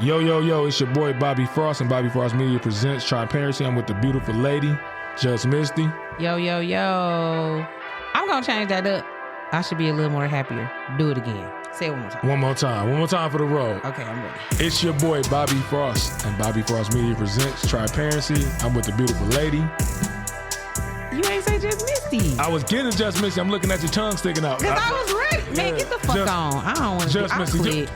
Yo, yo, yo, it's your boy Bobby Frost, and Bobby Frost Media presents Transparency. I'm with the beautiful lady, Just Misty. Yo, yo, yo. I'm going to change that up. I should be a little more happier. Do it again. Say it one more time. One more time. One more time for the road. Okay, I'm ready. It's your boy Bobby Frost, and Bobby Frost Media presents Transparency. I'm with the beautiful lady. You ain't say Just Misty. I was getting Just Misty. I'm looking at your tongue sticking out. Because I was ready. Man, get the fuck on. I don't want to Just Misty.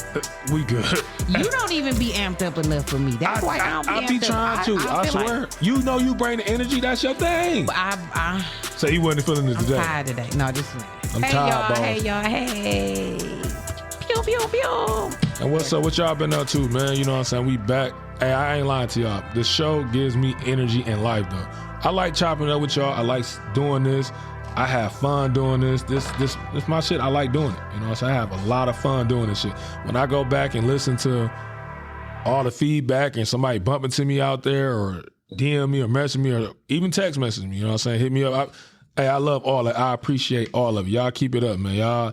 We good. You don't even be amped up enough for me. That's why I don't be amped up. I be trying to. I swear. Like, you know you bring the energy. That's your thing. So you wasn't feeling it today. I'm tired today. No, just I'm tired, boss. Hey, y'all. Hey. Pew, pew, pew. And what's up? What y'all been up to, man? You know what I'm saying? We back. Hey, I ain't lying to y'all. This show gives me energy and life, though. I like chopping up with y'all. I like doing this. I have fun doing this. This my shit. I like doing it. You know what I'm saying? I have a lot of fun doing this shit. When I go back and listen to all the feedback and somebody bumping to me out there or DM me or message me or even text message me, you know what I'm saying? Hit me up. I love all that. I appreciate all of it. Y'all keep it up, man. Y'all,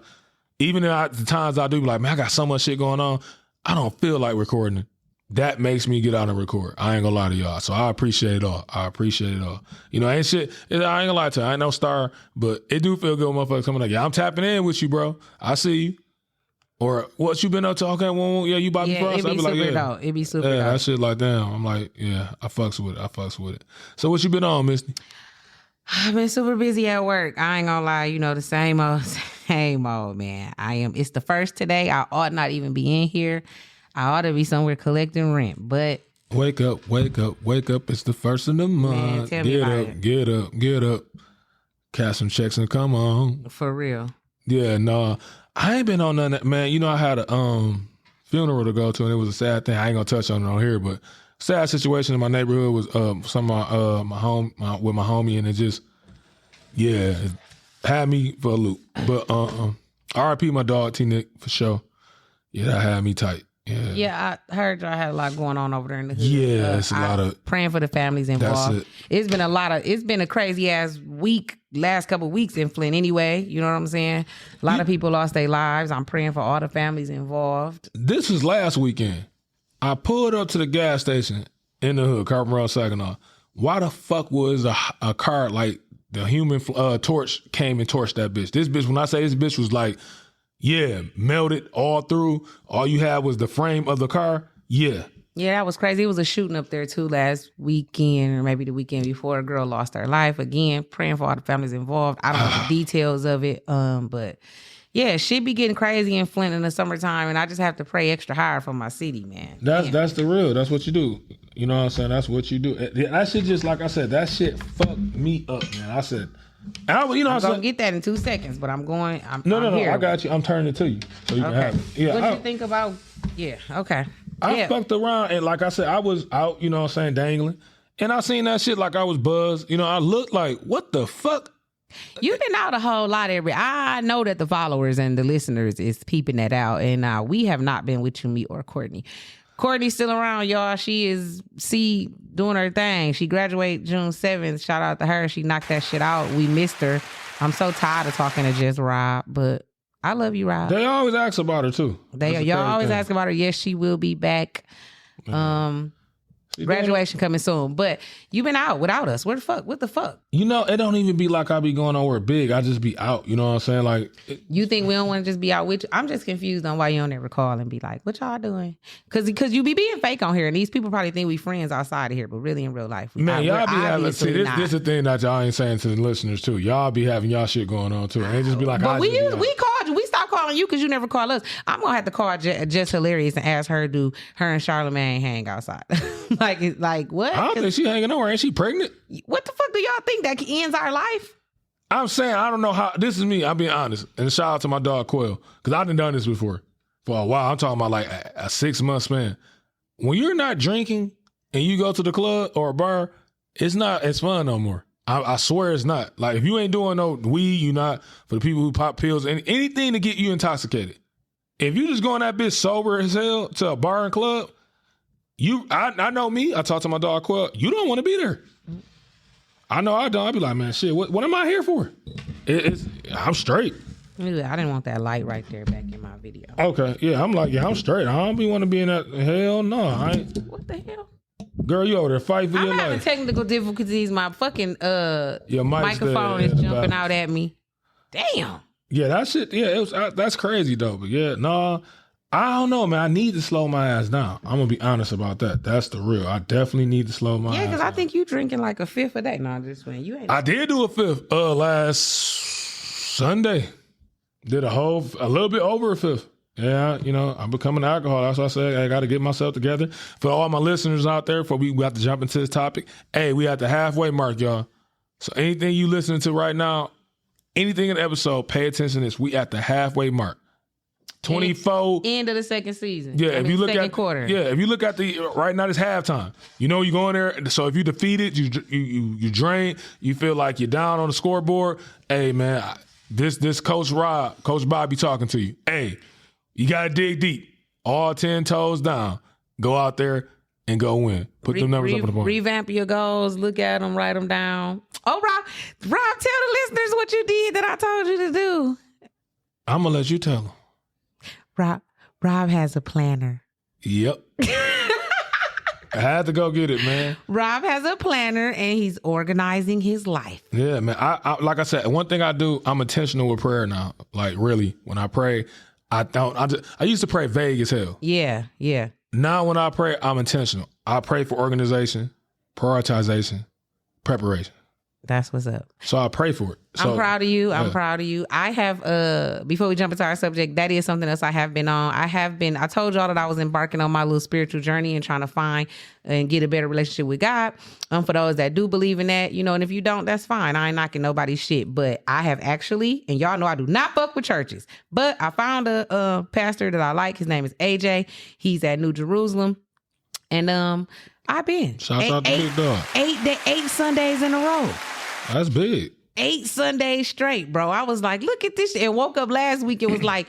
even at the times I do be like, man, I got so much shit going on. I don't feel like recording it. That makes me get out and record. I ain't gonna lie to y'all. So I appreciate it all. You know, ain't shit. I ain't gonna lie to you. I ain't no star, but it do feel good when motherfuckers coming like, yeah, I'm tapping in with you, bro. I see you. Or what you been up to? Okay, well, yeah, you Bobby Frost. I be like, yeah. It be super dope. That shit like, damn. I'm like, yeah, I fucks with it. So what you been on, Misty? I've been super busy at work. I ain't gonna lie, you know, the same old, man. It's the first today. I ought not even be in here. I ought to be somewhere collecting rent, but wake up. It's the first of the month. Man, get up. Cash some checks and come on. For real. Yeah, no. I ain't been on none of that, man. You know, I had a funeral to go to, and it was a sad thing. I ain't gonna touch on it on here, but sad situation in my neighborhood was some of my homie, and it just, yeah, it had me for a loop. But R.I.P. my dog T-Nick for sure. Yeah, that had me tight. Yeah, I heard y'all had a lot going on over there in the hood. Yeah, it's a lot of praying for the families involved. That's it. It's been a crazy ass week, last couple of weeks in Flint anyway. You know what I'm saying? A lot of people lost their lives. I'm praying for all the families involved. This was last weekend. I pulled up to the gas station in the hood, Carbon Road, Saginaw. Why the fuck was a car like the Human Torch came and torched that bitch? This bitch, when I say this bitch was like, yeah, melted all through. All you had was the frame of the car. Yeah. Yeah, that was crazy. It was a shooting up there too last weekend or maybe the weekend before. A girl lost her life. Again, praying for all the families involved. I don't know the details of it, but yeah, shit be getting crazy in Flint in the summertime, and I just have to pray extra hard for my city, man. That's the real. That's what you do. You know what I'm saying? That's what you do. That shit just, like I said, that shit fucked me up, man. I said... I'm gonna get that in 2 seconds, but I'm No, here. I got you. I'm turning it to you so you can have it. Yeah, what you think about? Yeah, okay. I fucked around, and like I said, I was out, you know what I'm saying, dangling, and I seen that shit like I was buzzed. You know, I looked like, what the fuck? You've been out a whole lot I know that the followers and the listeners is peeping that out, and we have not been with you, me or Courtney. Courtney's still around, y'all. She is doing her thing. She graduated June 7th. Shout out to her. She knocked that shit out. We missed her. I'm so tired of talking to just Rob, but I love you, Rob. They always ask about her too. Y'all always ask about her. Yes, she will be back. Graduation coming soon, but you've been out without us. What the fuck? You know, it don't even be like I be going nowhere big. I just be out. You know what I'm saying? Like, you think we don't want to just be out with you? I'm just confused on why you don't ever call and be like, "What y'all doing?" Because you be being fake on here, and these people probably think we friends outside of here, but really in real life, man, y'all be having. See, this is the thing that y'all ain't saying to the listeners too. Y'all be having y'all shit going on too, and they just be like, "But we called you. We stopped calling you because you never call us." I'm gonna have to call Just Hilarious and ask her, do her and Charlamagne hang outside? like what? I don't think she hanging nowhere. Ain't she pregnant? What the fuck do y'all think that ends our life? I'm saying, I don't know how. This is me. I'm being honest. And shout out to my dog Quail, because I done this before for a while. I'm talking about like a 6-month span. When you're not drinking and you go to the club or a bar, it's not as fun no more. I swear it's not. Like, if you ain't doing no weed, you not, for the people who pop pills, anything to get you intoxicated. If you just going that bitch sober as hell to a bar and club, I know me. I talk to my dog Quail. You don't want to be there. I know I don't. I be like, man, shit. What am I here for? I'm straight. Ew, I didn't want that light right there back in my video. Okay, yeah, I'm like, yeah, I'm straight. I don't be want to be in that. Hell no, I ain't. What the hell? Girl, you over there fight for I'm your having life. technical difficulties. My fucking Your microphone is jumping out at me. Damn. Yeah, that shit. Yeah, it was. That's crazy though. But yeah, no, I don't know, man. I need to slow my ass down. I'm gonna be honest about that. That's the real. I definitely need to slow my. Yeah, because I down. think you drinking like a fifth a day. No, just when you ain't. I did do a fifth last Sunday. Did a little bit over a fifth. Yeah, you know, I'm becoming an alcoholic. That's why I said I got to get myself together. For all my listeners out there, before we have to jump into this topic, hey, we at the halfway mark, y'all. So anything you listening to right now, anything in the episode, pay attention to this. We at the halfway mark. 24. End of the second season. Yeah, if you look second at quarter. Yeah, if you look at the right now, it's halftime. You know, you go in there. So if you defeated, you drain. You feel like you're down on the scoreboard. Hey, man, this Coach Bob be talking to you. Hey, you gotta dig deep. All 10 toes down. Go out there and go win. Put them numbers up on the board. Revamp your goals. Look at them. Write them down. Oh, Rob, tell the listeners what you did that I told you to do. I'm gonna let you tell them. Rob has a planner. Yep. I had to go get it, man. Rob has a planner and he's organizing his life. Yeah, man. I like I said, one thing I do, I'm intentional with prayer now. Like really, when I pray, I used to pray vague as hell. Yeah. Now when I pray, I'm intentional. I pray for organization, prioritization, preparation. That's what's up. So I pray for it. So, I'm proud of you. yeah. I'm proud of you. I have, before we jump into our subject, that is something else I have been on. I told y'all that I was embarking on my little spiritual journey and trying to find and get a better relationship with God. For those that do believe in that, you know, and if you don't, that's fine. I ain't knocking nobody's shit. But I have actually, and y'all know I do not fuck with churches, but I found a pastor that I like. His name is AJ. He's at New Jerusalem. And I've been. Shout out to Big Dog. 8 Sundays in a row. That's big. 8 Sundays straight, bro. I was like, look at this shit. And woke up last week. It was like,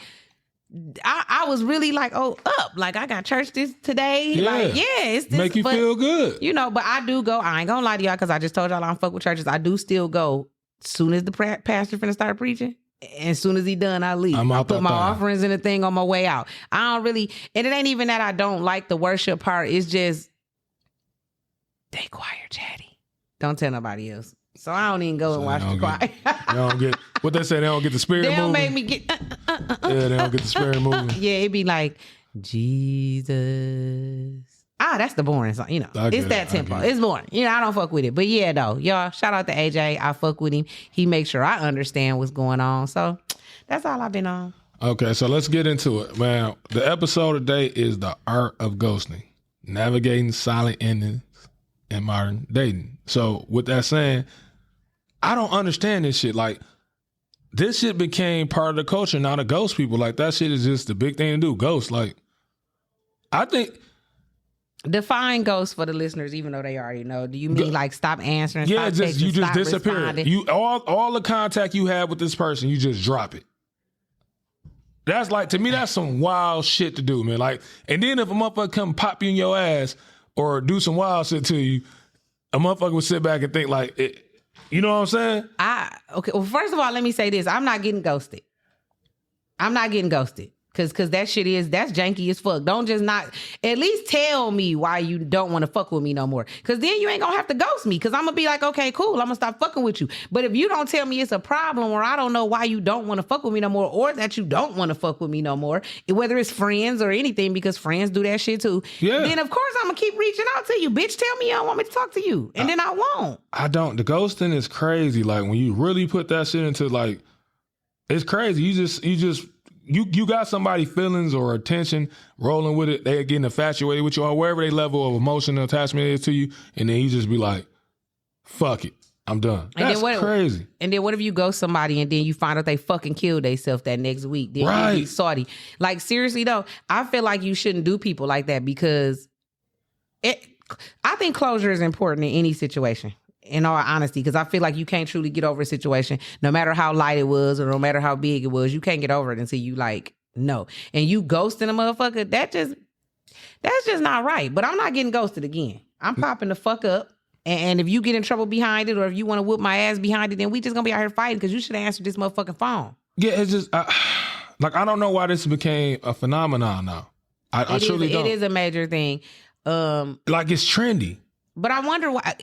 I was really like, oh, up. Like, I got church today. Yeah. Like, yeah, it's this. Make you feel good. You know, but I do go. I ain't gonna lie to y'all because I just told y'all I don't fuck with churches. I do still go soon as the pastor finna start preaching. And as soon as he done, I leave. I put my offerings in the thing on my way out. I don't really, and it ain't even that I don't like the worship part. It's just, they choir chatty. Don't tell nobody else. So I don't even go and watch the choir. They don't get what they say. They don't get the spirit moving. They don't make me get. Yeah, they don't get the spirit moving. Yeah, it'd be like Jesus. That's the boring song. You know, it's that tempo. It's boring. You know, I don't fuck with it. But yeah, though, y'all, shout out to AJ. I fuck with him. He makes sure I understand what's going on. So that's all I've been on. Okay, so let's get into it, man. The episode today is the art of ghosting, navigating silent endings in modern dating. So with that saying, I don't understand this shit. Like, this shit became part of the culture now to ghost people. Like, that shit is just the big thing to do. Ghost. Like, I think. Define ghost for the listeners, even though they already know. Do you mean like stop answering? Yeah, stop texting, you just stop disappear. responding? You all the contact you have with this person, you just drop it. That's like, to me, that's some wild shit to do, man. Like, and then if a motherfucker come pop you in your ass or do some wild shit to you, a motherfucker would sit back and think like, you know what I'm saying? Okay. Well, first of all, let me say this. I'm not getting ghosted. Cause that shit that's janky as fuck. Don't just not, at least tell me why you don't want to fuck with me no more. Cause then you ain't gonna have to ghost me. Cause I'm gonna be like, okay, cool, I'm gonna stop fucking with you. But if you don't tell me it's a problem or I don't know why you don't want to fuck with me no more, or that you don't want to fuck with me no more, whether it's friends or anything, because friends do that shit too. Yeah. Then of course I'm gonna keep reaching out to you. Bitch, tell me you don't want me to talk to you. And then I won't. I don't. The ghosting is crazy. Like, when you really put that shit into, like, it's crazy. You got somebody feelings or attention rolling with it. They getting infatuated with you or wherever their level of emotional attachment is to you. And then you just be like, fuck it. I'm done. That's crazy. And then what if you ghost somebody and then you find out they fucking killed themselves that next week? Then you be salty. Like, seriously though, I feel like you shouldn't do people like that because I think closure is important in any situation. In all honesty, because I feel like you can't truly get over a situation, no matter how light it was or no matter how big it was. You can't get over it until you no. And you ghosting a motherfucker, that's just not right. But I'm not getting ghosted again. I'm popping the fuck up. And if you get in trouble behind it, or if you want to whoop my ass behind it, then we just gonna be out here fighting because you should have answered this motherfucking phone. Yeah, it's just like I don't know why this became a phenomenon now. I truly don't. It is a major thing. Like it's trendy. But I wonder why.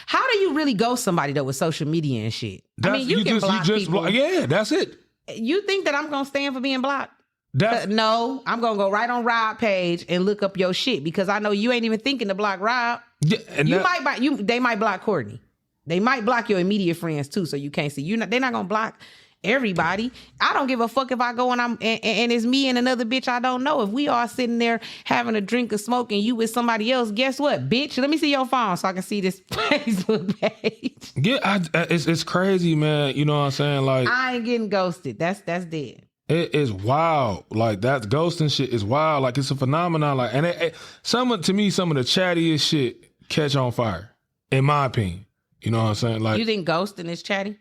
How do you really ghost somebody though with social media and shit? I mean, you can block people. Yeah, that's it. You think that I'm gonna stand for being blocked? No, I'm gonna go right on Rob page and look up your shit because I know you ain't even thinking to block Rob. Yeah, and they might block Courtney. They might block your immediate friends too, so you can't see. They're not gonna block everybody. I don't give a fuck if I go and it's me and another bitch I don't know. If we all sitting there having a drink of smoke and you with somebody else, guess what, bitch? Let me see your phone so I can see this Facebook page. Yeah, it's crazy, man. You know what I'm saying? Like I ain't getting ghosted. That's dead. It is wild. Like that ghosting shit is wild. Like it's a phenomenon. Like some of the chattiest shit catch on fire, in my opinion. You know what I'm saying? Like you think ghosting is chatty?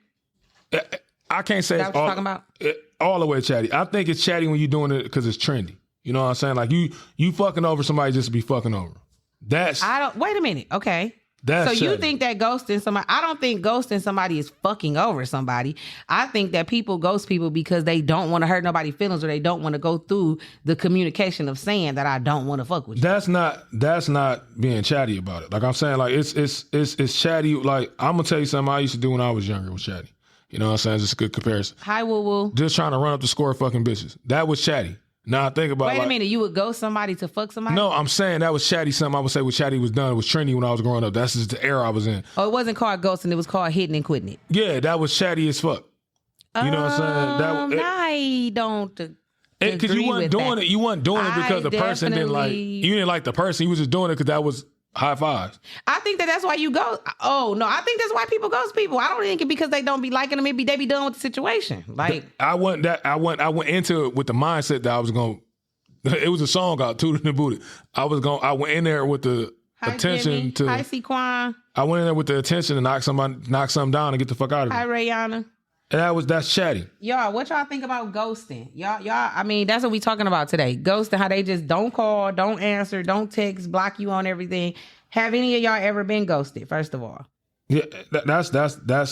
I can't say it's all, talking about? All the way chatty. I think it's chatty when you're doing it because it's trendy. You know what I'm saying? Like you fucking over somebody just to be fucking over. Wait a minute. Okay. So you think that ghosting somebody? I don't think ghosting somebody is fucking over somebody. I think that people ghost people because they don't want to hurt nobody's feelings or they don't want to go through the communication of saying that I don't want to fuck with you. That's not being chatty about it. Like I'm saying, like it's chatty. Like I'm gonna tell you something I used to do when I was younger was chatty. You know what I'm saying? Just a good comparison. Hi, woo woo. Just trying to run up the score of fucking bitches. That was chatty. Now I think about Wait a minute, you would ghost somebody to fuck somebody? No, I'm saying that was chatty. Something I would say what chatty was done. It was trendy when I was growing up. That's just the era I was in. Oh, it wasn't called ghosting. It was called hitting and quitting it. Yeah, that was chatty as fuck. You know what I'm saying? I don't because you weren't doing it. You weren't doing it because the person didn't like you. Didn't like the person. You was just doing it because that was high fives. I think that's why you go. Oh no, I think that's why people ghost people. I don't think it because they don't be liking them. Maybe they be done with the situation. Like I went into it with the mindset that I was going. It was a song out, Tootin' and Booted. I went in there with the attention to. Hi, Sequan. I went in there with the attention to knock something down and get the fuck out of it. Hi, Rayana. And that's chatty. Y'all, what y'all think about ghosting? Y'all, I mean, that's what we talking about today. Ghosting, how they just don't call, don't answer, don't text, block you on everything. Have any of y'all ever been ghosted, first of all? Yeah, that's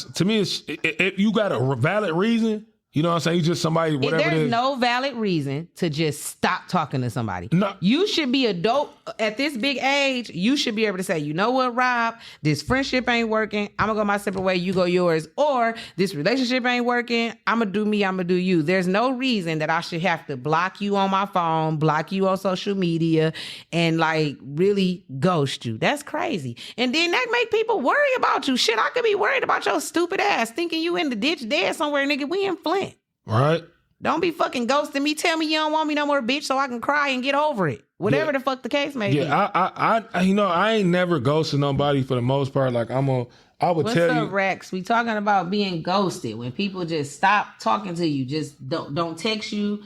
to me, if you got a valid reason, you know what I'm saying? You just somebody, whatever it is. There's no valid reason to just stop talking to somebody. No. You should be adult at this big age. You should be able to say, you know what, Rob, this friendship ain't working. I'm gonna go my separate way. You go yours. Or this relationship ain't working. I'm gonna do me. I'm gonna do you. There's no reason that I should have to block you on my phone, block you on social media, and like really ghost you. That's crazy. And then that make people worry about you. Shit, I could be worried about your stupid ass thinking you in the ditch dead somewhere, nigga. We in Flint. Right. Don't be fucking ghosting me. Tell me you don't want me no more, bitch, so I can cry and get over it. Whatever the fuck the case may be. Yeah, I ain't never ghosted nobody for the most part. Like I would tell you. What's up, Rex? We talking about being ghosted when people just stop talking to you, just don't text you.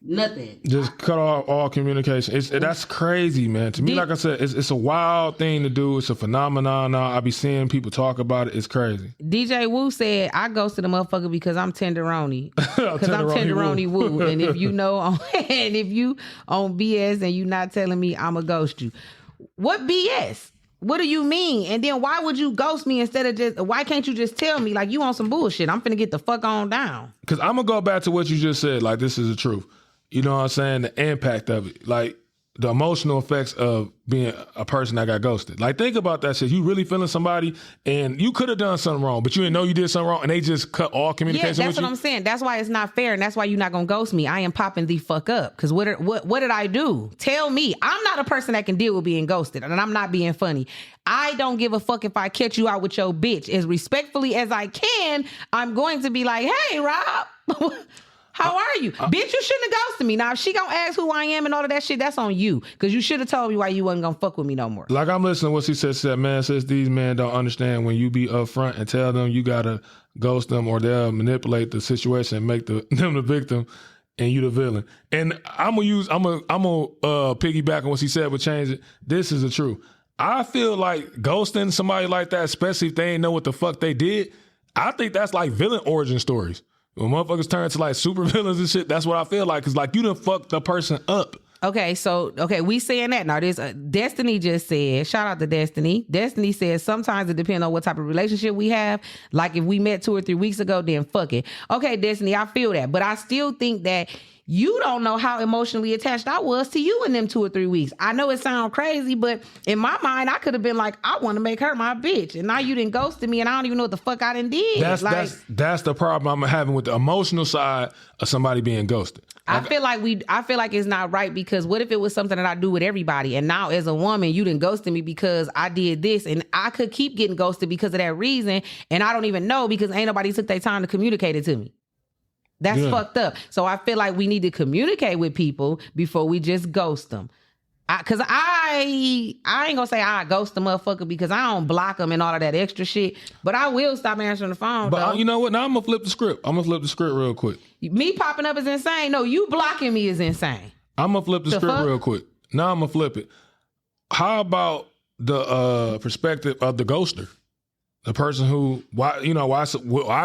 Nothing. Just cut off all communication. That's crazy, man. To me, like I said, it's a wild thing to do. It's a phenomenon now. I be seeing people talk about it. It's crazy. DJ Wu said, I ghosted a motherfucker because I'm tenderoni. Because I'm tenderoni Wu. And if you know, and if you on BS and you not telling me, I'ma ghost you. What BS? What do you mean? And then why would you ghost me instead of why can't you just tell me like you on some bullshit? I'm finna get the fuck on down. Because I'm going to go back to what you just said. Like, this is the truth. You know what I'm saying? The impact of it. Like, the emotional effects of being a person that got ghosted. Like, think about that shit. You really feeling somebody and you could have done something wrong, but you didn't know you did something wrong and they just cut all communication with you. Yeah, that's what I'm saying. That's why it's not fair and that's why you're not going to ghost me. I am popping the fuck up. Because what did I do? Tell me. I'm not a person that can deal with being ghosted and I'm not being funny. I don't give a fuck if I catch you out with your bitch. As respectfully as I can, I'm going to be like, hey, Rob. How are you? Bitch, you shouldn't have ghosted me. Now, if she gonna ask who I am and all of that shit, that's on you. Because you should have told me why you wasn't gonna fuck with me no more. Like, I'm listening to what she said, man, says these men don't understand when you be upfront and tell them you gotta ghost them or they'll manipulate the situation and make them the victim and you the villain. And I'm gonna piggyback on what she said but change it. This is the truth. I feel like ghosting somebody like that, especially if they ain't know what the fuck they did, I think that's like villain origin stories. When motherfuckers turn to like super villains and shit, that's what I feel like. Cause like you done fucked the person up. We saying that. Now, this Destiny just said, shout out to Destiny. Destiny says sometimes it depends on what type of relationship we have. Like if we met 2 or 3 weeks ago, then fuck it. Okay, Destiny, I feel that. But I still think that you don't know how emotionally attached I was to you in them 2 or 3 weeks. I know it sounds crazy, but in my mind, I could have been like, I want to make her my bitch. And now you done ghosted me and I don't even know what the fuck I done did. That's the problem I'm having with the emotional side of somebody being ghosted. I feel like it's not right, because what if it was something that I do with everybody, and now as a woman you done ghosted me because I did this, and I could keep getting ghosted because of that reason, and I don't even know because ain't nobody took their time to communicate it to me. That's fucked up. So I feel like we need to communicate with people before we just ghost them. Cause I ain't gonna say I ghost the motherfucker because I don't block them and all of that extra shit, but I will stop answering the phone. But though. You know what? Now I'm gonna flip the script. Real quick. Me popping up is insane. No, you blocking me is insane. I'm gonna flip the script real quick. Now I'm gonna flip it. How about the perspective of the ghoster? The person who, why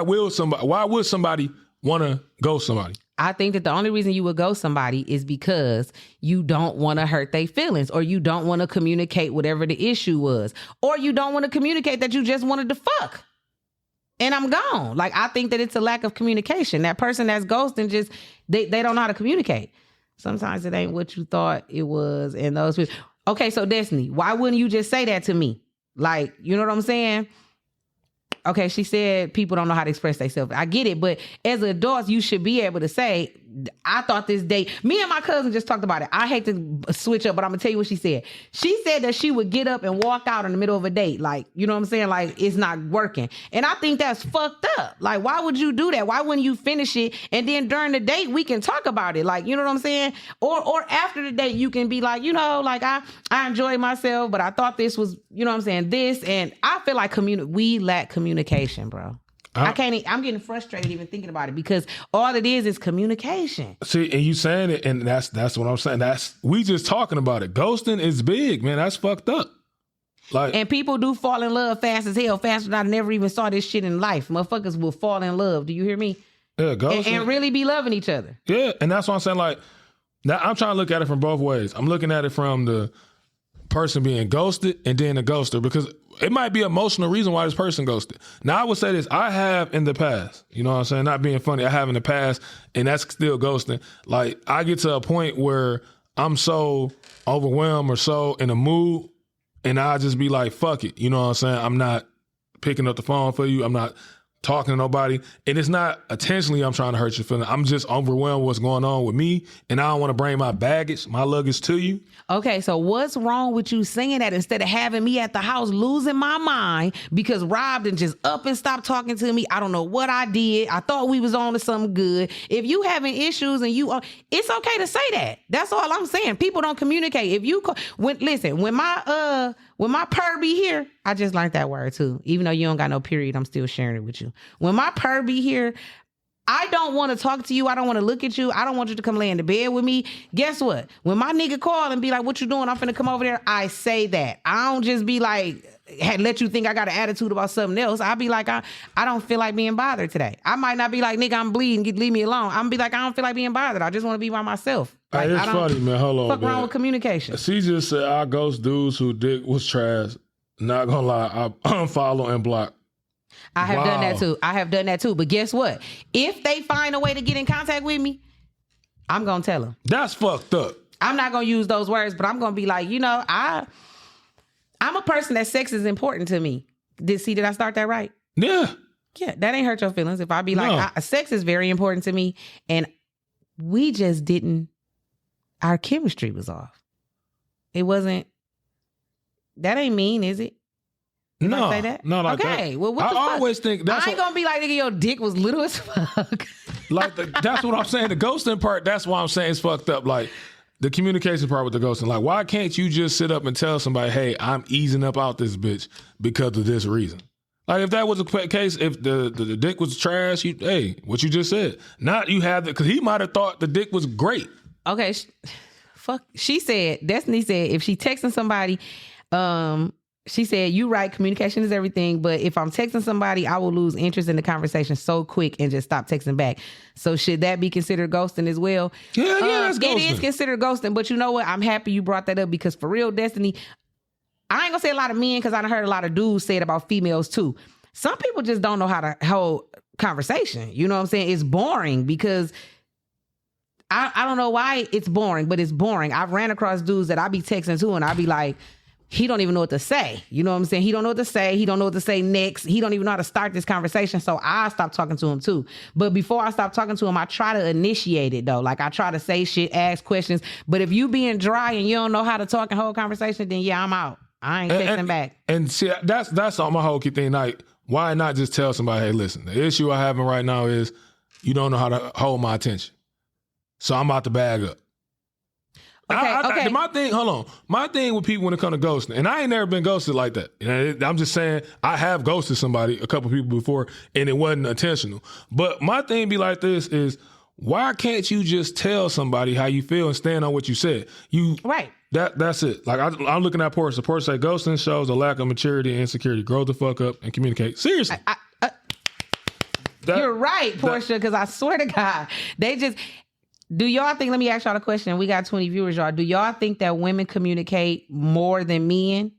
would somebody want to ghost somebody? I think that the only reason you would ghost somebody is because you don't want to hurt their feelings, or you don't want to communicate whatever the issue was, or you don't want to communicate that you just wanted to fuck. And I'm gone. Like, I think that it's a lack of communication. That person that's ghosting just, they don't know how to communicate. Sometimes it ain't what you thought it was. And those people. Okay, so Destiny, why wouldn't you just say that to me? Like, you know what I'm saying? Okay, she said people don't know how to express themselves. I get it, but as adults, you should be able to say, I thought this date, me and my cousin just talked about it. I hate to switch up, but I'm gonna tell you what she said. She said that she would get up and walk out in the middle of a date. Like, you know what I'm saying? Like, it's not working. And I think that's fucked up. Like, why would you do that? Why wouldn't you finish it? And then during the date, we can talk about it. Like, you know what I'm saying? Or after the date, you can be like, you know, like I enjoyed myself, but I thought this was, you know what I'm saying? This, and I feel like we lack communication, bro. I'm getting frustrated even thinking about it, because all it is communication. See, and you saying it, and that's what I'm saying. We just talking about it. Ghosting is big, man. That's fucked up. Like, and people do fall in love fast as hell, faster than I never even saw this shit in life. Motherfuckers will fall in love. Do you hear me? Yeah, ghosting. And really be loving each other. Yeah, and that's what I'm saying. Like, now I'm trying to look at it from both ways. I'm looking at it from the person being ghosted and then the ghoster, because it might be an emotional reason why this person ghosted. Now, I would say this. I have in the past, you know what I'm saying? Not being funny. I have in the past, and that's still ghosting. Like, I get to a point where I'm so overwhelmed or so in a mood, and I just be like, fuck it. You know what I'm saying? I'm not picking up the phone for you. I'm not talking to nobody. And it's not intentionally I'm trying to hurt your feelings. I'm just overwhelmed with what's going on with me, and I don't want to bring my baggage, my luggage to you. Okay, so what's wrong with you saying that instead of having me at the house losing my mind because Rob done just up and stopped talking to me? I don't know what I did. I thought we was on to something good. If you having issues and it's okay to say that. That's all I'm saying. People don't communicate. If you when my purr be here, I just learned that word too. Even though you don't got no period, I'm still sharing it with you. When my purr be here, I don't want to talk to you. I don't want to look at you. I don't want you to come lay in the bed with me. Guess what? When my nigga call and be like, what you doing? I'm finna come over there. I say that. I don't just be like, let you think I got an attitude about something else. I'll be like, I don't feel like being bothered today. I might not be like, nigga, I'm bleeding. Leave me alone. I'm gonna be like, I don't feel like being bothered. I just want to be by myself. Like, hey, it's funny, man. Hold on, fuck wrong with communication. She just said, I ghost dudes who dick was trash. Not gonna lie, I unfollow and block. I have done that too. But guess what? If they find a way to get in contact with me, I'm going to tell them. That's fucked up. I'm not going to use those words, but I'm going to be like, you know, I'm a person that sex is important to me. Did I start that right? Yeah. Yeah, that ain't hurt your feelings. If I be like, sex is very important to me, and we just our chemistry was off. It wasn't, that ain't mean, is it? Did I say that? No, like okay. That. Well, what the fuck? I always think I ain't gonna be like, nigga, your dick was little as fuck. Like, that's what I'm saying. The ghosting part, that's why I'm saying it's fucked up. Like, the communication part with the ghosting. Like, why can't you just sit up and tell somebody, hey, I'm easing up out this bitch because of this reason? Like, if that was the case, if the dick was trash, what you just said. Not you have it, because he might have thought the dick was great. Okay, fuck. Destiny said, if she texting somebody, She said, you right, communication is everything, but if I'm texting somebody, I will lose interest in the conversation so quick and just stop texting back. So should that be considered ghosting as well? Yeah, that's ghosting. It is considered ghosting, but you know what? I'm happy you brought that up because for real, Destiny, I ain't gonna say a lot of men because I done heard a lot of dudes say it about females too. Some people just don't know how to hold conversation. You know what I'm saying? It's boring because I don't know why it's boring, but it's boring. I've ran across dudes that I be texting to and I be like, he don't even know what to say. You know what I'm saying? He don't know what to say. He don't know what to say next. He don't even know how to start this conversation. So I stopped talking to him too. But before I stop talking to him, I try to initiate it though. Like I try to say shit, ask questions. But if you being dry and you don't know how to talk and hold conversation, then yeah, I'm out. I ain't texting back. And see, that's all my whole key thing. Like, why not just tell somebody, hey, listen, the issue I having right now is you don't know how to hold my attention. So I'm about to bag up. Okay. My thing with people when it comes to ghosting, and I ain't never been ghosted like that. And I'm just saying I have ghosted somebody, a couple people before, and it wasn't intentional. But my thing be like this is, why can't you just tell somebody how you feel and stand on what you said? Right. That's it. Like I'm looking at Portia. Portia say ghosting shows a lack of maturity and insecurity. Grow the fuck up and communicate. Seriously. You're right, Portia, because I swear to God, do y'all think, let me ask y'all a question. We got 20 viewers, y'all. Do y'all think that women communicate more than men?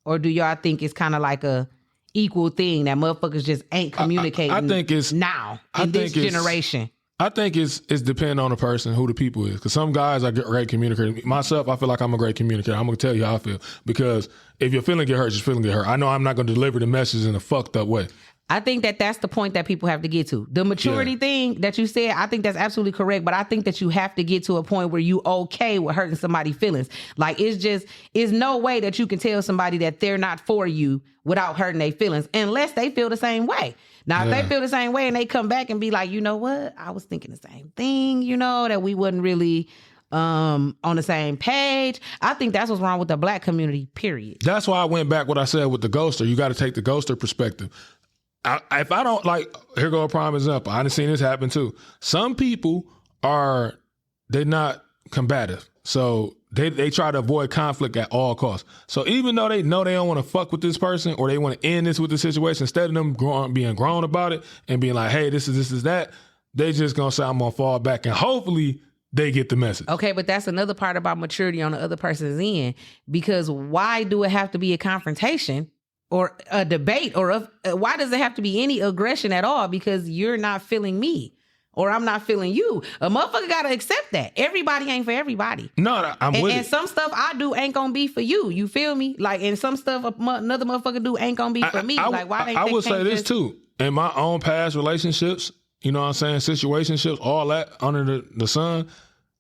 Or do y'all think it's kind of like a equal thing that motherfuckers just ain't communicating I think it's now in this generation? I think it's depending on the person, who the people is. Because some guys are great communicators. Myself, I feel like I'm a great communicator. I'm going to tell you how I feel. Because if your feeling get hurt, just feeling get hurt. I know I'm not going to deliver the message in a fucked up way. I think that that's the point that people have to get to. The maturity thing that you said, I think that's absolutely correct. But I think that you have to get to a point where you okay with hurting somebody's feelings. Like it's no way that you can tell somebody that they're not for you without hurting their feelings, unless they feel the same way. Now, if they feel the same way and they come back and be like, you know what? I was thinking the same thing, that we wasn't really on the same page. I think that's what's wrong with the black community, period. That's why I went back what I said with the ghoster. You got to take the ghoster perspective. If I don't here go a prime example. I done seen this happen too. Some people they're not combative. So they try to avoid conflict at all costs. So even though they know they don't want to fuck with this person or they want to end this with the situation, instead of them being grown about it and being like, hey, this is that, they just gonna say I'm gonna fall back and hopefully they get the message. Okay, but that's another part about maturity on the other person's end, because why do it have to be a confrontation or a debate, or why does it have to be any aggression at all? Because you're not feeling me or I'm not feeling you. A motherfucker got to accept that. Everybody ain't for everybody. No, I'm with it. And some stuff I do ain't going to be for you. You feel me? Like, and some stuff another motherfucker do ain't going to be for me. Like, why they I would say this too. In my own past relationships, you know what I'm saying, situationships, all that under the sun,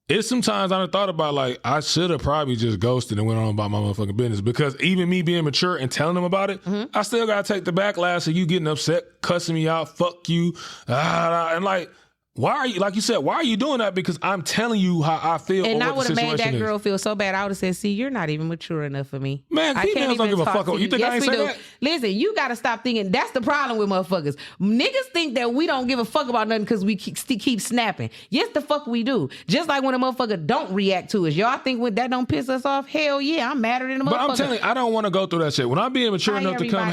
it's sometimes I thought about, like, I should have probably just ghosted and went on about my motherfucking business, because even me being mature and telling them about it, I still got to take the backlash of you getting upset, cussing me out, fuck you, and like, why are you, like you said, why are you doing that? Because I'm telling you how I feel. And I would have made that girl feel so bad. I would have said, see, you're not even mature enough for me. Man, females don't give a fuck. You think I ain't say that? Listen, you got to stop thinking. That's the problem with motherfuckers. Niggas think that we don't give a fuck about nothing because we keep snapping. Yes, the fuck we do. Just like when a motherfucker don't react to us. Y'all think when that don't piss us off? Hell yeah, I'm madder than a motherfucker. But I'm telling you, I don't want to go through that shit. When I'm being mature enough to come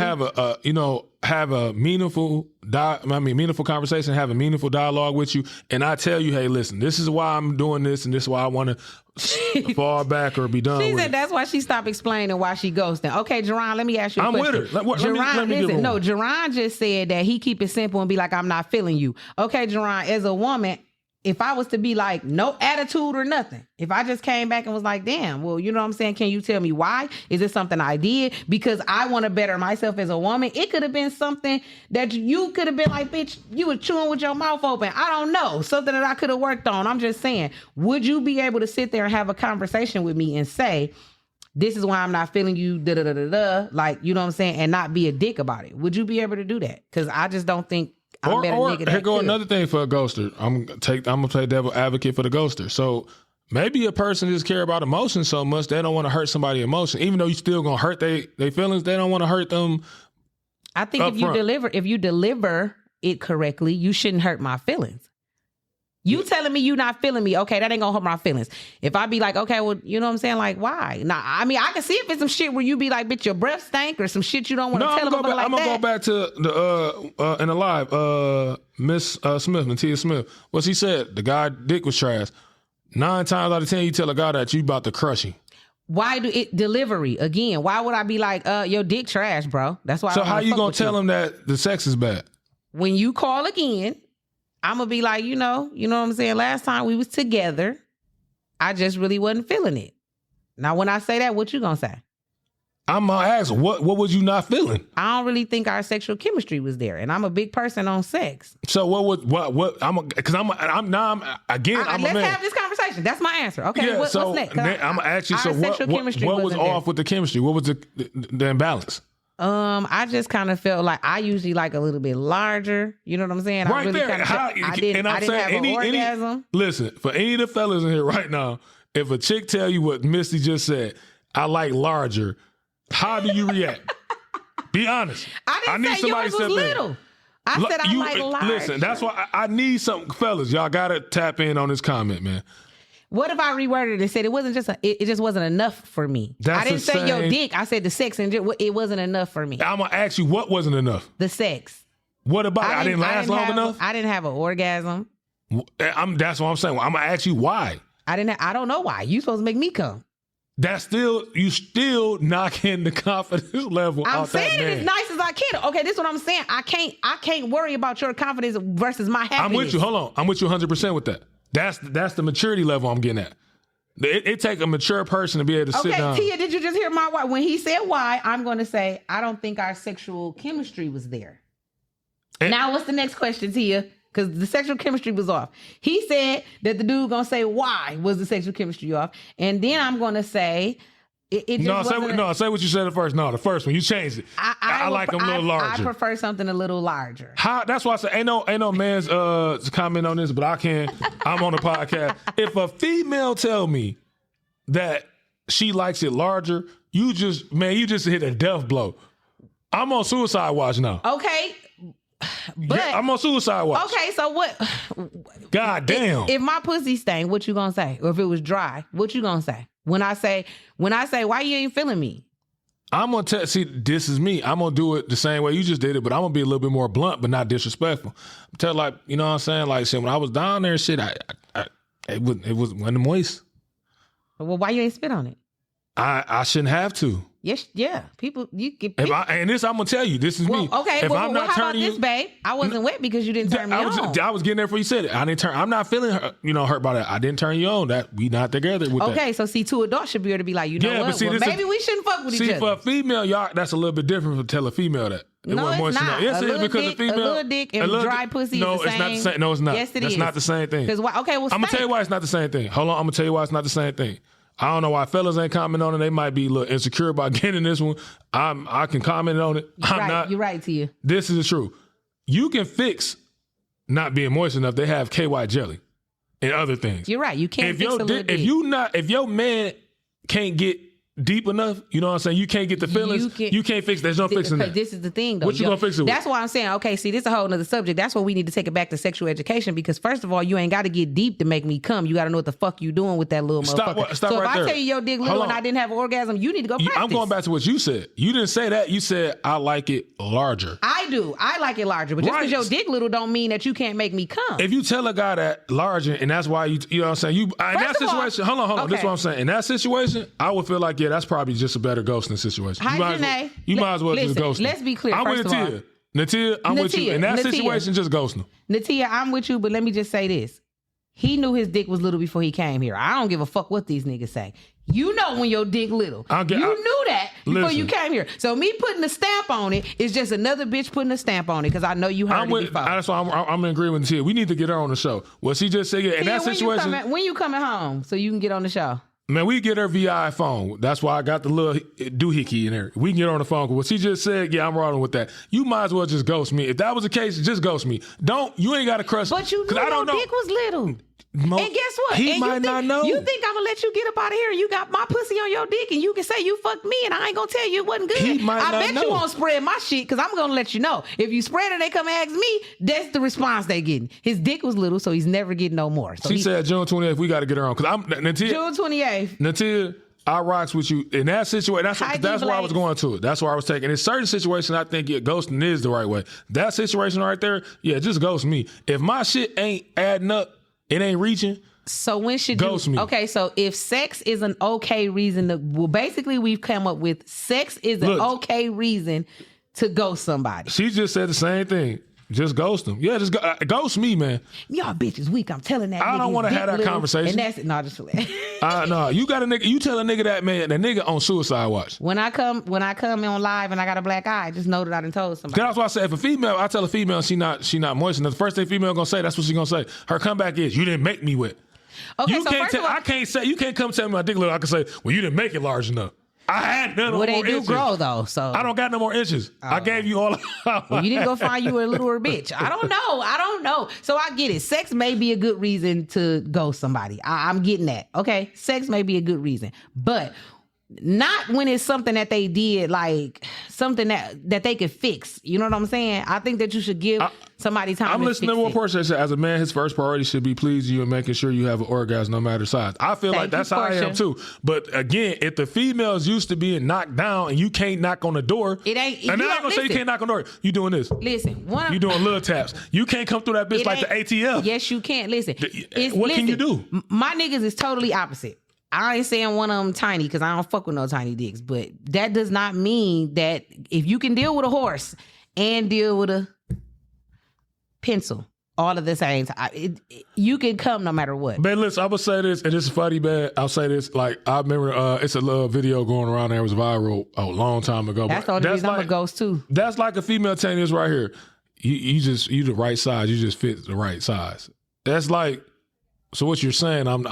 have a meaningful conversation, have a meaningful dialogue with you, and I tell you, hey, listen, this is why I'm doing this, and this is why I want to fall back or be done. She with said it. that's why she stopped explaining why she ghosting. Okay, Jerron, let me ask you a I'm question. with her. Jerron just said that he keep it simple and be like, I'm not feeling you. Okay, Jerron, as a woman, if I was to be like, no attitude or nothing, if I just came back and was like, damn, well, you know what I'm saying? Can you tell me why? Is it something I did because I want to better myself as a woman? It could have been something that you could have been like, bitch, you were chewing with your mouth open. I don't know. Something that I could have worked on. I'm just saying, would you be able to sit there and have a conversation with me and say, this is why I'm not feeling you, da-da-da-da-da, like, you know what I'm saying? And not be a dick about it. Would you be able to do that? Because I just don't think Or here go another thing for a ghoster. I'm gonna play devil advocate for the ghoster. So maybe a person just care about emotions so much they don't want to hurt somebody's emotion, even though you still gonna hurt they feelings. They don't want to hurt them. I think if you deliver it correctly, you shouldn't hurt my feelings. You telling me you not feeling me, okay, that ain't gonna hurt my feelings. If I be like, okay, well, you know what I'm saying? Like, why? Nah, I mean, I can see if it's some shit where you be like, bitch, your breath stank or some shit you don't want to tell them like that. I'm gonna go back to the in the live, Miss Smith, Natia Smith. What she said, the guy dick was trash. 9 times out of 10, you tell a guy that you about to crush him. Why do it delivery again? Why would I be like, your dick trash, bro? That's why. So how you gonna tell him that the sex is bad? When you call again, I'm gonna be like, you know what I'm saying? Last time we was together, I just really wasn't feeling it. Now, when I say that, what you gonna say? I'm gonna ask, what was you not feeling? I don't really think our sexual chemistry was there, and I'm a big person on sex. So what? I'm a man. Let's have this conversation. That's my answer. Okay, yeah, what's next? I'm gonna ask you. So what was off with the chemistry? What was the imbalance? I just kind of felt like I usually like a little bit larger. You know what I'm saying? Right I really there. I didn't have an orgasm. Listen, for any of the fellas in here right now, if a chick tell you what Misty just said, I like larger, how do you react? Be honest. I didn't say yours was little. I said I like larger. Listen, that's why I need something, fellas. Y'all gotta tap in on this comment, man. What if I reworded it and said it just wasn't enough for me? I didn't say your dick. I said the sex and it wasn't enough for me. I'm gonna ask you what wasn't enough. The sex. What about it? I didn't last long enough? I didn't have an orgasm. That's what I'm saying. I'm gonna ask you why. I don't know why. You supposed to make me come. You still knocking the confidence level I'm off that man. saying it as nice as I can. Okay, this is what I'm saying. I can't worry about your confidence versus my happiness. I'm with you. Hold on. I'm with you 100% with that. That's the maturity level I'm getting at. It take a mature person to be able to sit down. Okay, Tia, did you just hear my why? When he said why, I'm going to say, I don't think our sexual chemistry was there. Now, what's the next question, Tia? Because the sexual chemistry was off. He said that the dude going to say, why was the sexual chemistry off? And then I'm going to say, say what you said at first. No, the first one. You changed it. I like them a little larger. I prefer something a little larger. That's why I say ain't no man's comment on this, but I can. I'm on the podcast. If a female tell me that she likes it larger, you just hit a death blow. I'm on suicide watch now. Okay. But yeah, I'm on suicide watch. Okay, so what? God damn. If my pussy stank, what you gonna say? Or if it was dry, what you gonna say? When I say, why you ain't feeling me? I'm gonna see, this is me. I'm gonna do it the same way you just did it, but I'm gonna be a little bit more blunt, but not disrespectful. Tell like, you know what I'm saying? Like, shit, when I was down there, shit, it wasn't moist. Well, why you ain't spit on it? I shouldn't have to. Yes, yeah. People, you get. I'm gonna tell you, this is me. Okay, if I'm not how turning about this, babe? I wasn't wet because you didn't turn me on. I was getting there before you said it. I didn't turn. I'm not feeling hurt by that. I didn't turn you on. That we not together with that. Okay, so see, 2 adults should be able to be like, what? But see, maybe we shouldn't fuck with each other. See, for a female, y'all, that's a little bit different from tell a female that. No, it's not. Yes, it is because a little dick and dry pussy is the same. It's not the same. No, it's not. Yes, it is. That's not the same thing. Because why? Okay, well, I'm gonna tell you why it's not the same thing. Hold on, I'm gonna tell you why it's not the same thing. I don't know why fellas ain't commenting on it. They might be a little insecure about getting this one. I can comment on it. You're right, Tia. This is the truth. You can fix not being moist enough. They have KY jelly and other things. You're right. You can't fix a little dick. If your man can't get deep enough, you know what I'm saying? You can't get the feelings. You can't fix. There's no fixing that. This is the thing, though. What you gonna fix it with? That's why I'm saying, okay, see, this is a whole nother subject. That's why we need to take it back to sexual education because first of all, you ain't got to get deep to make me come. You got to know what the fuck you doing with that little motherfucker. Stop so right if there. I tell you your dick little and I didn't have an orgasm, you need to go practice. I'm going back to what you said. You didn't say that. You said I like it larger. I do. I like it larger, but just because your dick little don't mean that you can't make me come. If you tell a guy that larger, and that's why you know what I'm saying. In that situation, hold on. Okay. This is what I'm saying. In that situation, I would feel like that's probably just a better ghosting situation. You might as well just ghost him. Let's be clear. I'm with Natia. Natia, I'm with you. In that situation, just ghost him. Natia, I'm with you, but let me just say this. He knew his dick was little before he came here. I don't give a fuck what these niggas say. You know when your dick little. You knew that before you came here. So me putting a stamp on it is just another bitch putting a stamp on it because I know you heard it before. That's why I'm in agreement with Tia. We need to get her on the show. Well, she just said, in that situation. When you coming home so you can get on the show? Man, we get her VI phone. That's why I got the little doohickey in there. We can get her on the phone. What she just said, I'm rolling with that. You might as well just ghost me. If that was the case, just ghost me. You ain't got to crush. But you knew your dick was little. And guess what? He and might not know. You think I'm gonna let you get up out of here? You got my pussy on your dick, and you can say you fucked me, and I ain't gonna tell you it wasn't good. He might I not bet know. you won't spread my shit because I'm gonna let you know. If you spread it, and they come ask me. That's the response they getting. His dick was little, so he's never getting no more. So she said June 28th. We got to get her on because I'm June 28th. Natia, I rocks with you in that situation. That's where I was going to it. That's where I was taking. In certain situations, I think ghosting is the right way. That situation right there, yeah, just ghost me. If my shit ain't adding up, it ain't reaching. So when should ghost you? Me. Okay, so if sex is an okay reason to, well, basically we've come up with sex is an okay reason to ghost somebody. She just said the same thing. Just ghost them. Yeah, just ghost me, man. Y'all bitches weak. I'm telling that. I don't want to have that conversation. And that's it. No, just no, you got a nigga. You tell a nigga that, man. The nigga on suicide watch. When I come on live and I got a black eye, just know that I done told somebody. That's why I say if a female, I tell a female she not moist, and the first thing female gonna say, that's what she gonna say. Her comeback is, "You didn't make me wet." Okay, you so can't first of all, I can't say you can't come tell me my dick little. I can say, "Well, you didn't make it large enough." I had none more inches. Well, they do grow though, so I don't got no more inches. I gave you all. Well, you need to go find you a littler bitch. I don't know. So I get it. Sex may be a good reason to ghost somebody. I'm getting that. Okay, sex may be a good reason, but not when it's something that they did, like something that they could fix. You know what I'm saying? I think that you should give somebody time. I'm listening to one person that said, as a man, his first priority should be pleasing you and making sure you have an orgasm no matter size. I feel like that's how I am too. But again, if the female's used to being knocked down and you can't knock on the door, it ain't. And I'm gonna say you can't knock on the door. You doing this? Listen, you doing little taps. You can't come through that bitch like the ATF. Yes, you can't. Listen, what can you do? My niggas is totally opposite. I ain't saying one of them tiny because I don't fuck with no tiny dicks, but that does not mean that if you can deal with a horse and deal with a pencil all at the same time, you can come no matter what. Man, listen, I would say this, and this is funny, man. I'll say this, like, I remember it's a little video going around there. It was viral a long time ago. That's the only reason I'm a ghost too. That's like a female telling this right here. You the right size. You just fit the right size. That's like, so what you're saying, I'm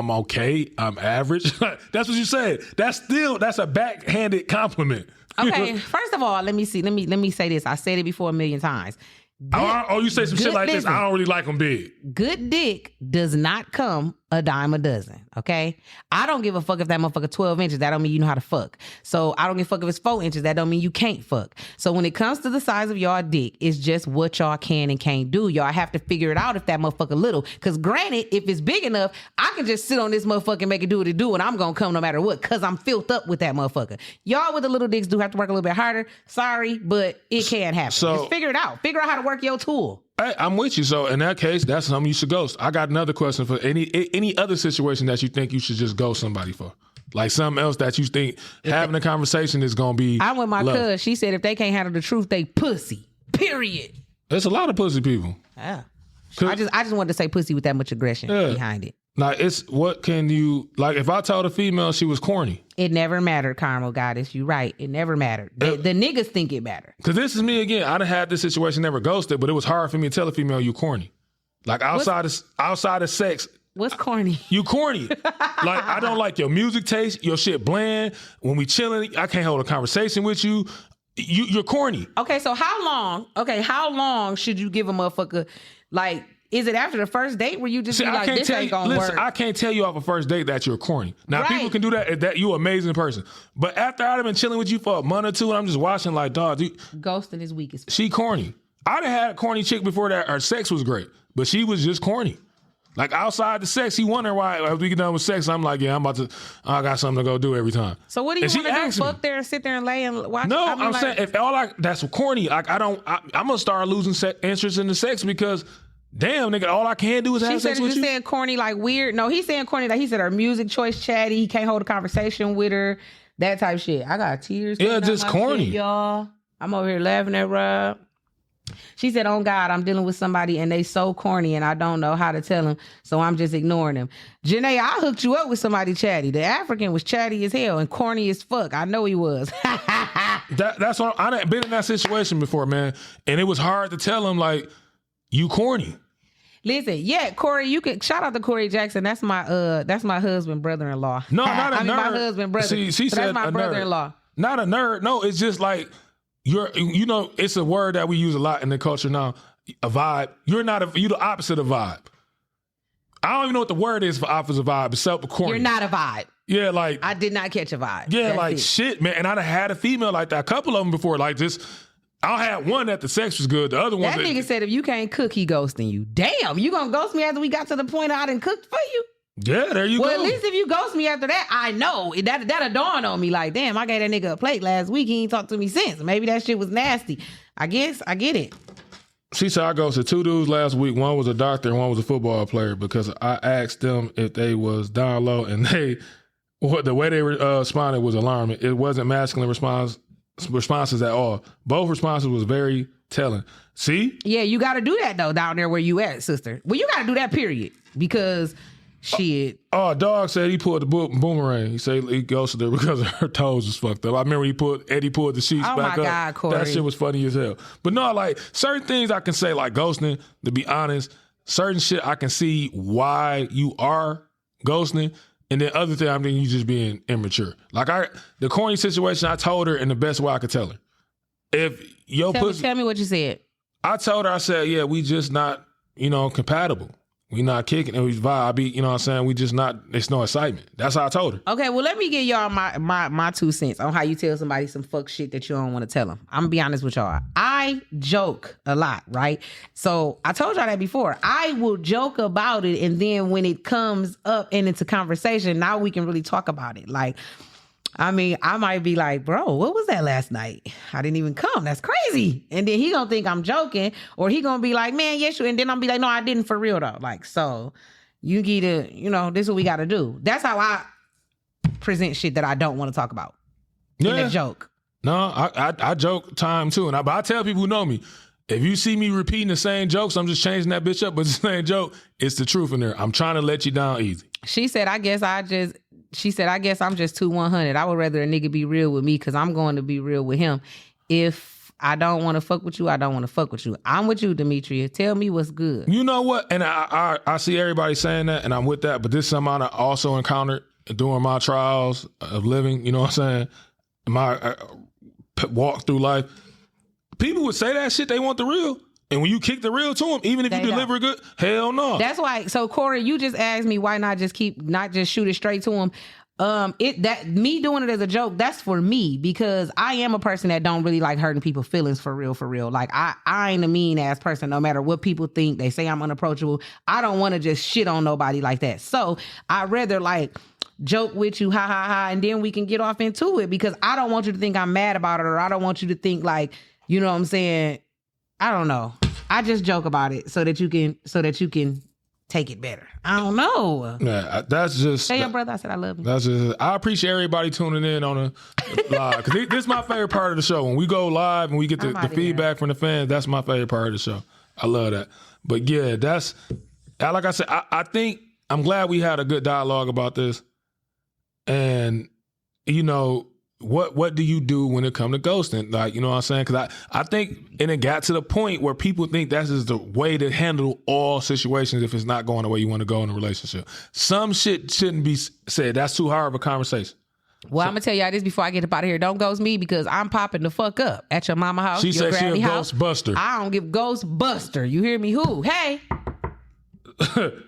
okay, I'm average. That's what you said. That's a backhanded compliment. Okay, first of all, let me say this. I said it before a million times. You say some shit like this. I don't really like them big. Good dick does not come a dime a dozen, okay? I don't give a fuck if that motherfucker 12 inches. That don't mean you know how to fuck. So I don't give a fuck if it's 4 inches. That don't mean you can't fuck. So when it comes to the size of y'all dick, it's just what y'all can and can't do. Y'all have to figure it out if that motherfucker little. Because granted, if it's big enough, I can just sit on this motherfucker and make it do what it do, and I'm going to come no matter what because I'm filled up with that motherfucker. Y'all with the little dicks do have to work a little bit harder. Sorry, but it can happen. So, just figure it out. Figure out how to work your tool. Hey, I'm with you. So in that case, that's something you should ghost. I got another question for any other situation that you think you should just ghost somebody for. Like something else that you think having a conversation is going to be. I went with my cuz. She said if they can't handle the truth, they pussy. Period. There's a lot of pussy people. Yeah. I just wanted to say pussy with that much aggression behind it. Now, it's what can you, like if I told a female she was corny. It never mattered, Carmel Goddess. You right. It never mattered. The niggas think it mattered. Because this is me again. I done had this situation, never ghosted, but it was hard for me to tell a female you corny. Like outside of sex. What's corny? You corny. Like I don't like your music taste, your shit bland. When we chilling, I can't hold a conversation with you. You're corny. Okay, so how long should you give a motherfucker, like, is it after the first date where you just be like, this ain't gonna work? I can't tell you off a first date that you're corny. Now, people can do that you're an amazing person. But after I've been chilling with you for a month or two and I'm just watching like, dog, dude. Ghosting is weak as fuck. She corny. I done had a corny chick before that. Her sex was great, but she was just corny. Like outside the sex, he wondered why after we get done with sex, I'm like, yeah, I got something to go do every time. So what do you want to do? Fuck there and sit there and lay and watch? No, I'm saying if that's corny. Like I'm gonna start losing interest in the sex because damn, nigga, all I can do is have sex with you. She saying corny like weird. No, he's saying corny like he said her music choice chatty. He can't hold a conversation with her. That type of shit. I got tears. Yeah, just corny. Shit, y'all. I'm over here laughing at Rob. She said, oh God, I'm dealing with somebody and they so corny and I don't know how to tell them, so I'm just ignoring them. Janae, I hooked you up with somebody chatty. The African was chatty as hell and corny as fuck. I know he was. That's what I done been in that situation before, man. And it was hard to tell him, like, you corny. Listen, yeah, Corey, you can shout out to Corey Jackson. That's my husband, brother-in-law. No, not a nerd. My husband, brother. She said that's my brother-in-law. Not a nerd. No, it's just like it's a word that we use a lot in the culture now. A vibe. You're the opposite of vibe. I don't even know what the word is for opposite vibe, except corny. You're not a vibe. Yeah, like I did not catch a vibe. yeah, That's like it. shit, man. And I'd have had a female like that, a couple of them before. Like just, I had one that the sex was good. The other one That nigga said if you can't cook, he ghosting you. Damn, you gonna ghost me after we got to the point I done cooked for you? yeah, there you Well, go. at least if you ghost me after that, I know. That'll dawn on me like, damn, I gave that nigga a plate last week. He ain't talked to me since. Maybe that shit was nasty. I guess I get it. She said I ghosted 2 dudes last week. One was a doctor and one was a football player because I asked them if they was down low and the way they responded was alarming. It wasn't masculine responses at all. Both responses was very telling. See? Yeah, you got to do that though down there where you at, sister. Well, you got to do that period because shit. Oh, dog said he pulled the boomerang. He said he ghosted her because her toes was fucked up. I remember Eddie pulled the sheets Oh back my up. God, Corey. That shit was funny as hell. But no, like certain things I can say, like ghosting, to be honest, certain shit I can see why you are ghosting. And then other thing, I mean, you just being immature. Like the corny situation, I told her in the best way I could tell her. If your pussy, Tell me what you said. I told her, I said, yeah, we just not, compatible. We not kicking and we vibe. You know what I'm saying? We just not, it's no excitement. That's how I told her. Okay, well, let me give y'all my 2 cents on how you tell somebody some fuck shit that you don't want to tell them. I'm gonna be honest with y'all. I joke a lot, right? So I told y'all that before. I will joke about it, and then when it comes up and it's a conversation, now we can really talk about it. Like, I mean, I might be like, bro, what was that last night? I didn't even come. That's crazy. And then he gonna think I'm joking, or he gonna be like, man, yes, you. And then I'm be like, no, I didn't for real though. Like, so you get to, this is what we got to do. That's how I present shit that I don't want to talk about. In a joke. No, I joke time too. But I tell people who know me, if you see me repeating the same jokes, I'm just changing that bitch up. But it's the same joke. It's the truth in there. I'm trying to let you down easy. She said, I guess I'm just too 100. I would rather a nigga be real with me because I'm going to be real with him. If I don't want to fuck with you, I don't want to fuck with you. I'm with you, Demetria. Tell me what's good. You know what? And I see everybody saying that, and I'm with that. But this is something I also encountered during my trials of living. You know what I'm saying? My walk through life. People would say that shit. They want the real. And when you kick the real to them, even if you deliver good, hell no. That's why. So Corey, you just asked me why not just shoot it straight to him. Me doing it as a joke, that's for me because I am a person that don't really like hurting people's feelings for real. Like I ain't a mean ass person. No matter what people think, they say I'm unapproachable. I don't want to just shit on nobody like that. So I'd rather like joke with you, ha, and then we can get off into it because I don't want you to think I'm mad about it, or I don't want you to think like, you know what I'm saying? I don't know. I just joke about it so that you can take it better. I don't know. Yeah, that's just. Tell your brother I said I love you. That's just. I appreciate everybody tuning in on a live because this is my favorite part of the show. When we go live and we get the feedback from the fans, that's my favorite part of the show. I love that. But yeah, that's like I said. I think I'm glad we had a good dialogue about this. And what do you do when it comes to ghosting? Like, you know what I'm saying? Because I think, and it got to the point where people think that's just the way to handle all situations if it's not going the way you want to go in a relationship. Some shit shouldn't be said. That's too hard of a conversation. Well, I'm going to tell y'all this before I get up out of here. Don't ghost me because I'm popping the fuck up at your mama house. She said she a ghost buster. I don't give ghost buster. You hear me? Who? Hey.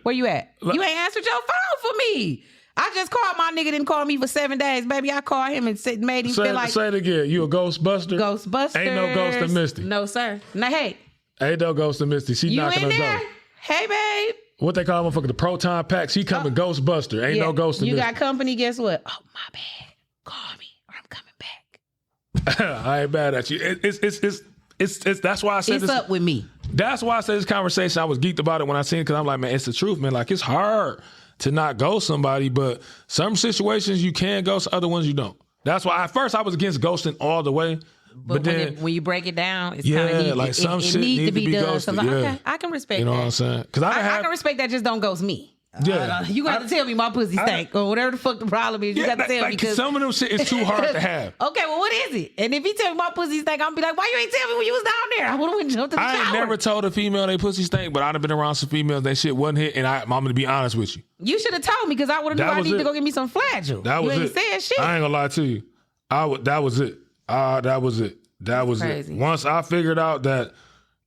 Where you at? You ain't answered your phone for me. I just called my nigga, didn't call me for 7 days, baby. I called him and made him feel like... Say it again. You a Ghostbuster? Ghostbuster. Ain't no Ghost of Misty. No, sir. Now, hey. Ain't no Ghost of Misty. She knocking on the door. Hey, babe. What they call motherfucker, the proton pack. She coming Ghostbuster. Ain't no Ghost of Misty. You got company, guess what? Oh, my bad. Call me or I'm coming back. I ain't mad at you. It's that's why I said it's up with me. That's why I said this conversation. I was geeked about it when I seen it because I'm like, man, it's the truth, man. Like, it's hard to not ghost somebody, but some situations you can ghost, other ones you don't. That's why at first I was against ghosting all the way. But then when you break it down, it's kind of like some shit needs to be done. So like, okay, I can respect that. You know what I'm saying? Because I can respect that. Just don't ghost me. Yeah, you got to tell me my pussy stank or whatever the fuck the problem is. You got to tell me because some of them shit is too hard to have. Okay, well, what is it? And if he tell me my pussy stank, I'm gonna be like, why you ain't tell me when you was down there? I would have jumped in the shower. I ain't never told a female they pussy stank, but I'd have been around some females that shit wasn't hit, and I'm gonna be honest with you. You should have told me because I would have knew I need to go get me some Flagyl. That was you ain't saying shit. I ain't gonna lie to you. That was it. That was it. That was crazy. It. Once I figured out that,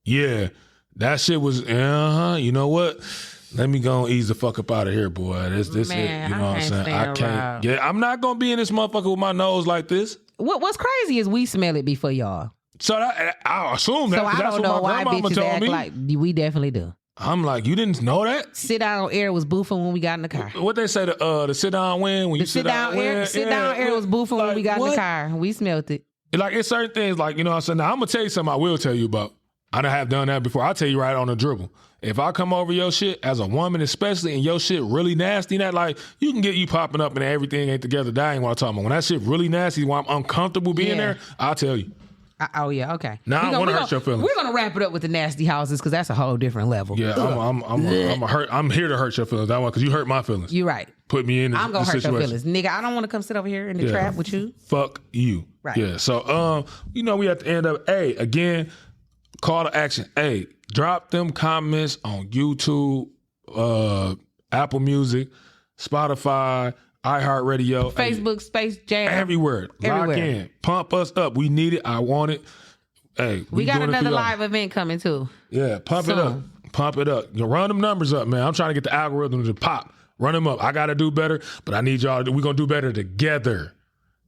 yeah, that shit was, you know what? Let me go and ease the fuck up out of here, boy. This Man, it. You know what I'm saying? I stand can't. around. Yeah, I'm not gonna be in this motherfucker with my nose like this. What's crazy is we smell it before y'all. So I assume that. So I that's don't know what my why grandmama bitches told act me. like we definitely do. I'm like, you didn't know that? Sit down air was boofing when we got in the car. What they say, the sit down win when you Sit down air was boofing when we got in the car. We smelled it. Like it's certain things, like, you know what I'm saying? Now I'm gonna tell you something I will tell you about. I done have done that before. I'll tell you right on the dribble. If I come over your shit as a woman, especially, and your shit really nasty, that like you can get you popping up and everything ain't together. That ain't what I'm talking about. When that shit really nasty, when I'm uncomfortable being there, I'll tell you. Oh yeah, okay. Now I don't want to hurt your feelings. We're gonna wrap it up with the nasty houses because that's a whole different level. Yeah, I'm here to hurt your feelings. That one because you hurt my feelings. You're right. Put me in. I'm gonna hurt situation. your feelings, nigga. I don't want to come sit over here in the trap with you. Fuck you. Right. Yeah. So we at the end of again, call to action. Drop them comments on YouTube, Apple Music, Spotify, iHeartRadio, Facebook, Space Jam, everywhere. Lock in, pump us up. We need it. I want it. Hey, we got another live event coming too. Yeah, pump it up. Pump it up. You run them numbers up, man. I'm trying to get the algorithm to pop. Run them up. I got to do better, but I need y'all. We're going to do better together.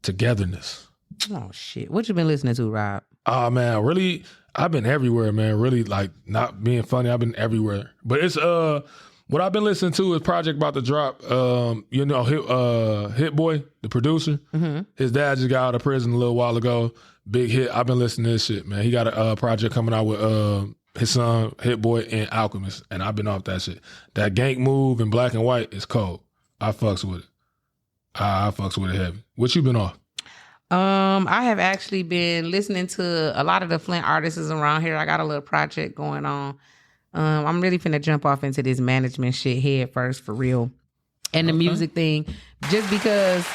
Togetherness. Oh, shit. What you been listening to, Rob? Oh, man, really, I've been everywhere, man. Really, like, not being funny, I've been everywhere. But it's, what I've been listening to is Project about to drop, Hit Boy, the producer. Mm-hmm. His dad just got out of prison a little while ago. Big hit. I've been listening to this shit, man. He got a project coming out with his son, Hit Boy, and Alchemist, and I've been off that shit. That Gank move in black and white is cold. I fucks with it. I fucks with it heavy. What you been off? I have actually been listening to a lot of the Flint artists around here. I got a little project going on. I'm really finna jump off into this management shit head first for real. And the music thing, just because,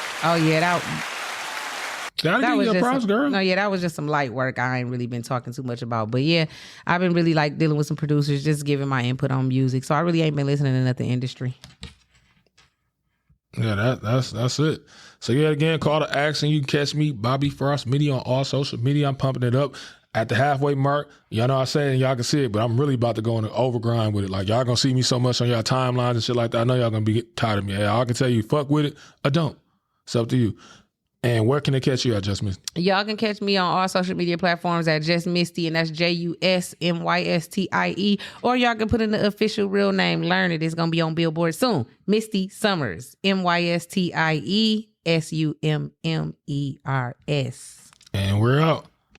that was just props, girl. No, that was just some light work I ain't really been talking too much about. But yeah, I've been really like dealing with some producers, just giving my input on music. So I really ain't been listening to nothing industry. Yeah, that's it. So yeah, again, call to action. You can catch me, Bobby Frost Media, on all social media. I'm pumping it up at the halfway mark. Y'all know I say it and y'all can see it, but I'm really about to go on an overgrind with it. Like y'all gonna see me so much on y'all timelines and shit like that. I know y'all gonna be tired of me. I can tell you, fuck with it or don't. It's up to you. And where can they catch you at, Just Misty? Y'all can catch me on all social media platforms at Just Misty, and that's JUSMYSTIE. Or y'all can put in the official real name. Learn it. It's going to be on Billboard soon. Misty Summers. MYSTIE SUMMERS. And we're out.